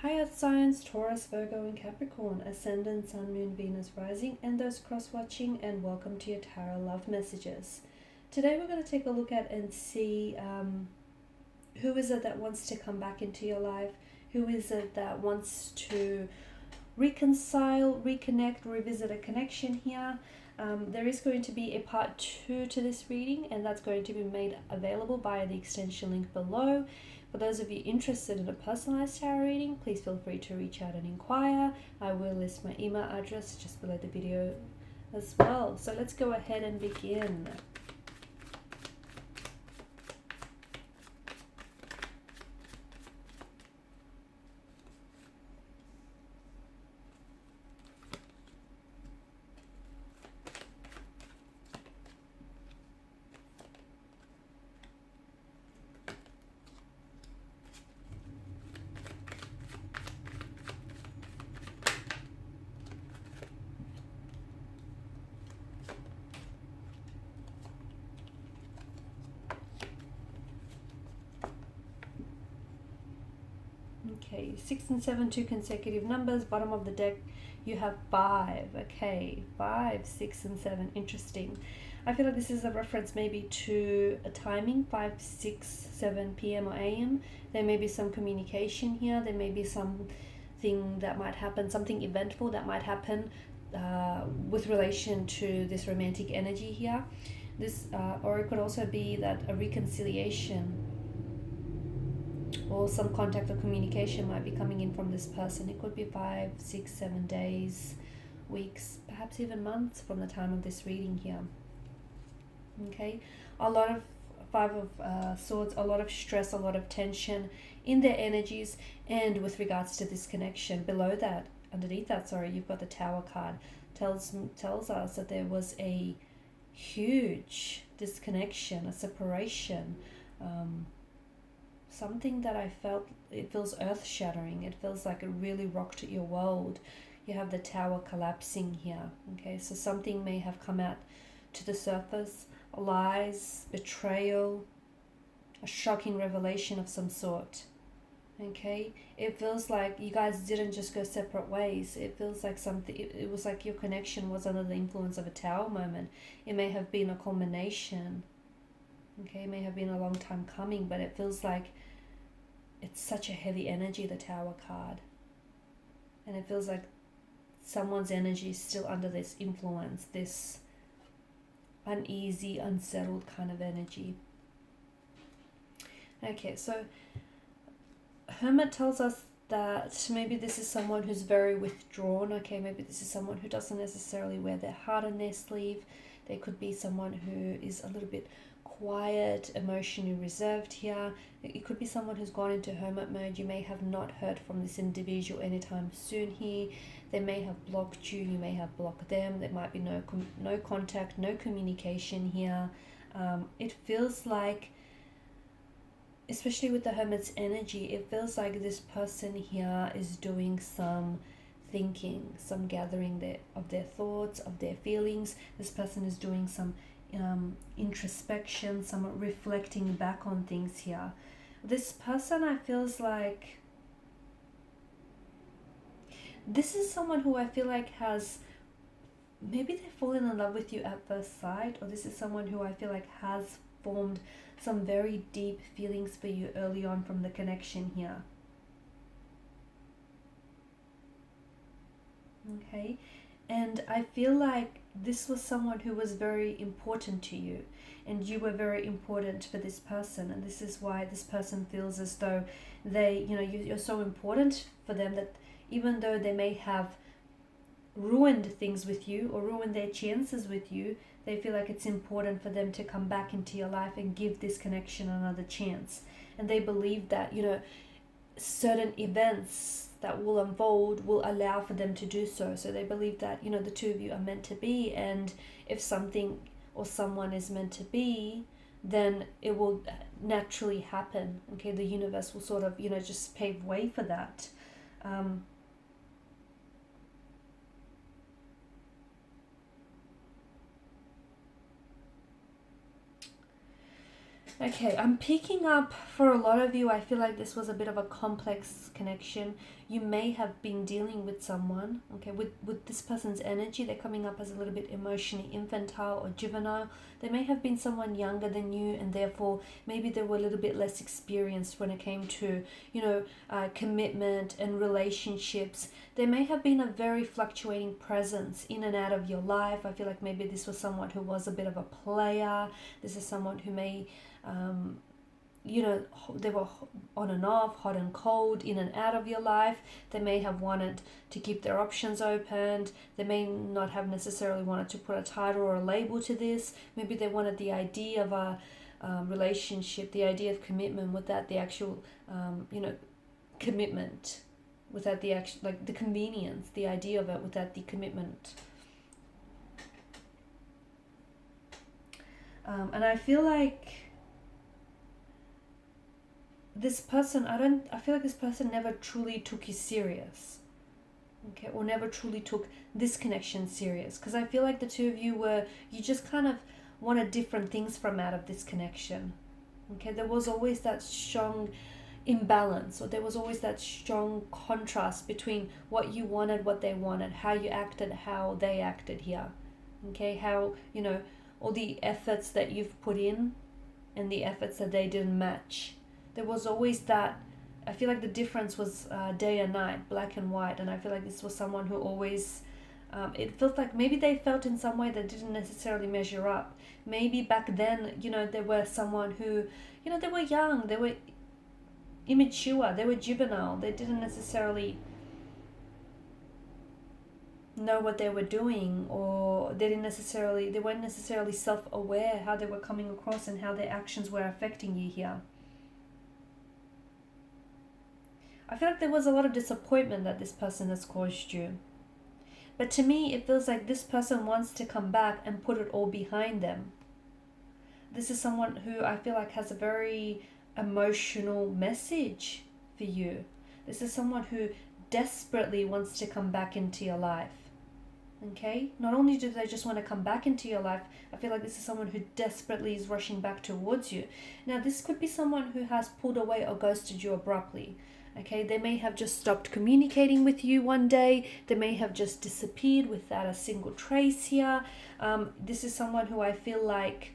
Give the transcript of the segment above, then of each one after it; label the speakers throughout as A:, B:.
A: Hi Earth signs, Taurus, Virgo and Capricorn, Ascendant, Sun, Moon, Venus, Rising, and those cross-watching, and welcome to your Tarot Love Messages. Today we're going to take a look at and see who is it that wants to come back into your life, who is it that wants to reconcile, reconnect, revisit a connection here. There is going to be a part 2 to this reading, and that's going to be made available via the extension link below. For those of you interested in a personalized tarot reading, please feel free to reach out and inquire. I will list my email address just below the video as well. So let's go ahead and begin. Okay, 6 and 7, two consecutive numbers. Bottom of the deck, you have 5. Okay, 5, 6, and 7. Interesting. I feel like this is a reference maybe to a timing, 5, 6, 7 p.m. or a.m. There may be some communication here. There may be something that might happen, something eventful that might happen with relation to this romantic energy here. This, or it could also be that a reconciliation or some contact or communication might be coming in from this person. It could be 5, 6, 7 days, weeks, perhaps even months from the time of this reading here. Okay, a lot of Five of Swords, a lot of stress, a lot of tension in their energies, and with regards to this connection. Below that, underneath that, sorry, you've got the Tower card. Tells us that there was a huge disconnection, a separation, something that I felt, it feels earth-shattering. It feels like it really rocked your world. You have the Tower collapsing here. Okay, so something may have come out to the surface, lies, betrayal, a shocking revelation of some sort. Okay, it feels like you guys didn't just go separate ways. It feels like something, it was like your connection was under the influence of a Tower moment. It may have been a culmination. Okay, it may have been a long time coming, but it feels like it's such a heavy energy, the Tower card. And it feels like someone's energy is still under this influence, this uneasy, unsettled kind of energy. Okay, so Hermit tells us that maybe this is someone who's very withdrawn. Okay, maybe this is someone who doesn't necessarily wear their heart on their sleeve. There could be someone who is a little bit quiet, emotionally reserved here. It could be someone who's gone into hermit mode. You may have not heard from this individual anytime soon here. They may have blocked you. You may have blocked them. There might be no contact, no communication here. It feels like, especially with the hermit's energy, it feels like this person here is doing some thinking, some gathering of their thoughts, of their feelings. This person is doing some introspection, some reflecting back on things here. This person, I feels like, this is someone who I feel like has, maybe they've fallen in love with you at first sight, or this is someone who I feel like has formed some very deep feelings for you early on from the connection here. Okay, and I feel like this was someone who was very important to you, and you were very important for this person, and this is why this person feels as though they, you're so important for them that even though they may have ruined things with you or ruined their chances with you, they feel like it's important for them to come back into your life and give this connection another chance. And they believe that, certain events that will unfold will allow for them to do so. So they believe that, the two of you are meant to be, and if something or someone is meant to be, then it will naturally happen. Okay, the universe will sort of, just pave way for that. Okay, I'm picking up for a lot of you, I feel like this was a bit of a complex connection. You may have been dealing with someone, okay, with this person's energy. They're coming up as a little bit emotionally infantile or juvenile. They may have been someone younger than you, and therefore maybe they were a little bit less experienced when it came to, commitment and relationships. There may have been a very fluctuating presence in and out of your life. I feel like maybe this was someone who was a bit of a player. This is someone who may um, they were on and off, hot and cold, in and out of your life. They may have wanted to keep their options open. They may not have necessarily wanted to put a title or a label to this. Maybe they wanted the idea of a relationship, the idea of commitment without the actual, commitment, without the actual, like the convenience, the idea of it without the commitment. And I feel like this person, I feel like this person never truly took you serious, okay, or never truly took this connection serious, because I feel like the two of you just kind of wanted different things from out of this connection, okay. There was always that strong imbalance, or there was always that strong contrast between what you wanted, what they wanted, how you acted, how they acted here, okay, how, all the efforts that you've put in and the efforts that they didn't match. There was always that, I feel like the difference was day and night, black and white, and I feel like this was someone who always, it felt like maybe they felt in some way that didn't necessarily measure up. Maybe back then, they were someone who, they were young, they were immature, they were juvenile, they didn't necessarily know what they were doing, or they weren't necessarily self-aware how they were coming across and how their actions were affecting you here. I feel like there was a lot of disappointment that this person has caused you. But to me, it feels like this person wants to come back and put it all behind them. This is someone who I feel like has a very emotional message for you. This is someone who desperately wants to come back into your life. Okay? Not only do they just want to come back into your life, I feel like this is someone who desperately is rushing back towards you. Now, this could be someone who has pulled away or ghosted you abruptly. Okay, they may have just stopped communicating with you one day. They may have just disappeared without a single trace here. This is someone who I feel like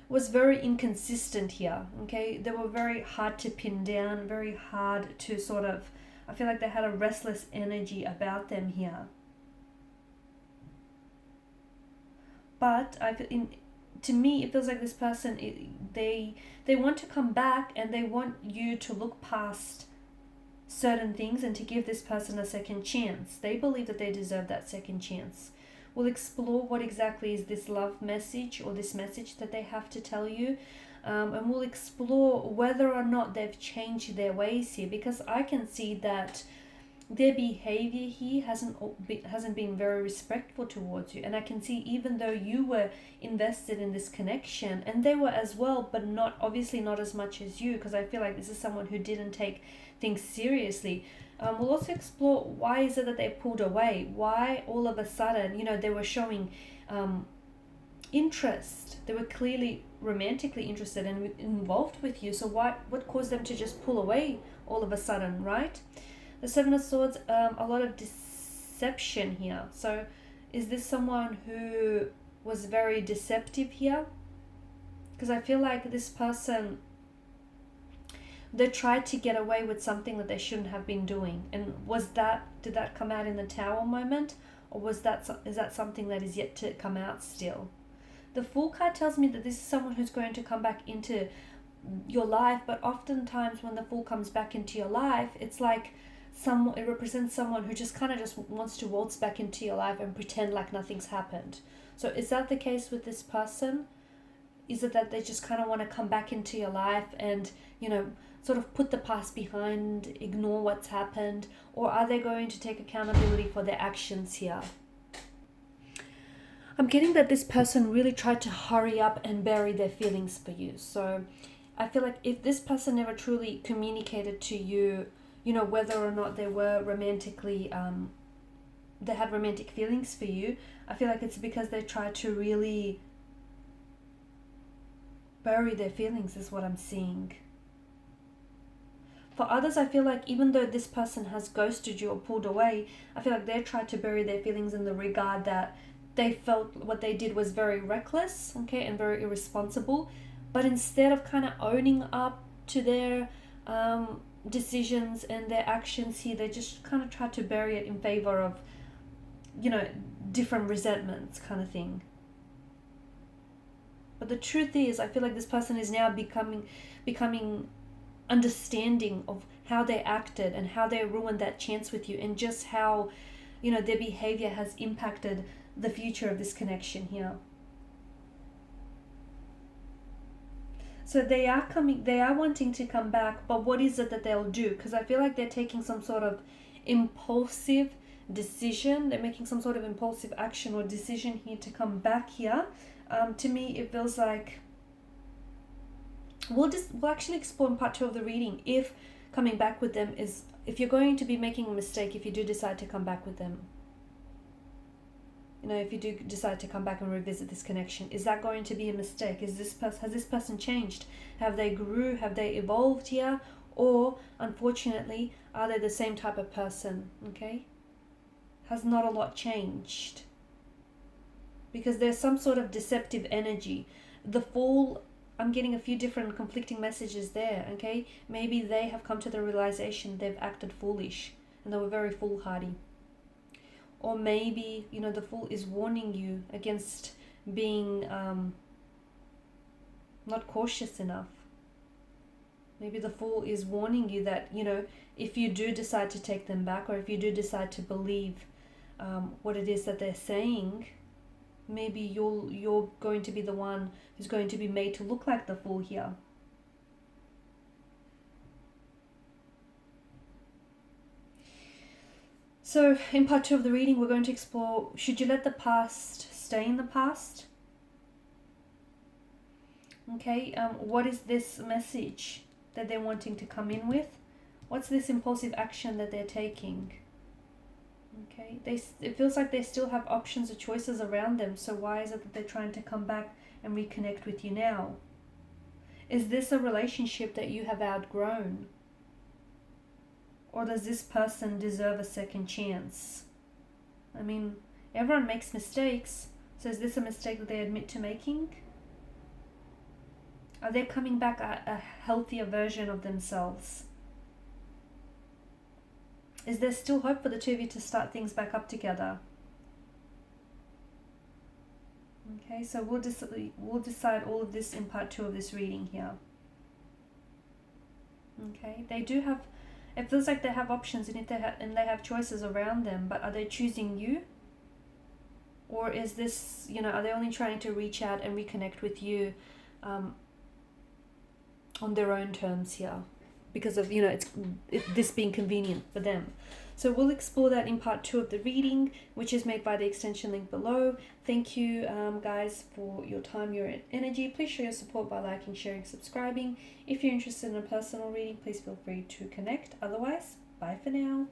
A: was very inconsistent here. Okay, they were very hard to pin down, very hard to sort of, I feel like they had a restless energy about them here. But to me, it feels like this person, they want to come back, and they want you to look past certain things and to give this person a second chance. They believe that they deserve that second chance. We'll explore what exactly is this love message, or this message that they have to tell you. And we'll explore whether or not they've changed their ways here, because I can see that their behavior here hasn't been very respectful towards you. And I can see, even though you were invested in this connection, and they were as well, but obviously not as much as you, because I feel like this is someone who didn't take things seriously. We'll also explore why is it that they pulled away, why all of a sudden, they were showing interest. They were clearly romantically interested and involved with you. So what caused them to just pull away all of a sudden, right? The Seven of Swords, a lot of deception here. So is this someone who was very deceptive here? Because I feel like this person, they tried to get away with something that they shouldn't have been doing. And did that come out in the Tower moment? Or is that something that is yet to come out still? The Fool card tells me that this is someone who's going to come back into your life, but oftentimes when the Fool comes back into your life, it's like it represents someone who just kind of just wants to waltz back into your life and pretend like nothing's happened. So is that the case with this person? Is it that they just kind of want to come back into your life and, sort of put the past behind, ignore what's happened? Or are they going to take accountability for their actions here? I'm getting that this person really tried to hurry up and bury their feelings for you. So I feel like if this person never truly communicated to you, whether or not they were romantically, they had romantic feelings for you, I feel like it's because they tried to really bury their feelings is what I'm seeing. For others, I feel like even though this person has ghosted you or pulled away, I feel like they tried to bury their feelings in the regard that they felt what they did was very reckless, okay, and very irresponsible. But instead of kind of owning up to their decisions and their actions here, they just kind of tried to bury it in favor of, different resentments kind of thing. But the truth is, I feel like this person is now becoming understanding of how they acted and how they ruined that chance with you, and just how, their behavior has impacted the future of this connection here. So they are wanting to come back, but what is it that they'll do? Because I feel like they're taking some sort of impulsive decision. They're making some sort of impulsive action or decision here to come back here. To me, it feels like we'll actually explore in part 2 of the reading if coming back with them is, if you're going to be making a mistake if you do decide to come back with them. If you do decide to come back and revisit this connection, is that going to be a mistake? Has this person changed? Have they grew? Have they evolved here? Or, unfortunately, are they the same type of person? Okay? Has not a lot changed? Because there's some sort of deceptive energy. The Fool, I'm getting a few different conflicting messages there, okay? Maybe they have come to the realization they've acted foolish and they were very foolhardy. Or maybe, the Fool is warning you against being not cautious enough. Maybe the Fool is warning you that, if you do decide to take them back, or if you do decide to believe what it is that they're saying, maybe you're going to be the one who's going to be made to look like the Fool here. So in part 2 of the reading, we're going to explore, should you let the past stay in the past? Okay, what is this message that they're wanting to come in with? What's this impulsive action that they're taking? Okay, it feels like they still have options or choices around them, so why is it that they're trying to come back and reconnect with you now? Is this a relationship that you have outgrown? Or does this person deserve a second chance? I mean, everyone makes mistakes, so is this a mistake that they admit to making? Are they coming back a healthier version of themselves? Is there still hope for the two of you to start things back up together? Okay, so we'll decide all of this in part 2 of this reading here. Okay, they do have, it feels like they have options and they have choices around them, but are they choosing you? Or is this, are they only trying to reach out and reconnect with you on their own terms here? Because of, this being convenient for them. So we'll explore that in part 2 of the reading, which is made by the extension link below. Thank you, guys, for your time, your energy. Please show your support by liking, sharing, subscribing. If you're interested in a personal reading, please feel free to connect. Otherwise, bye for now.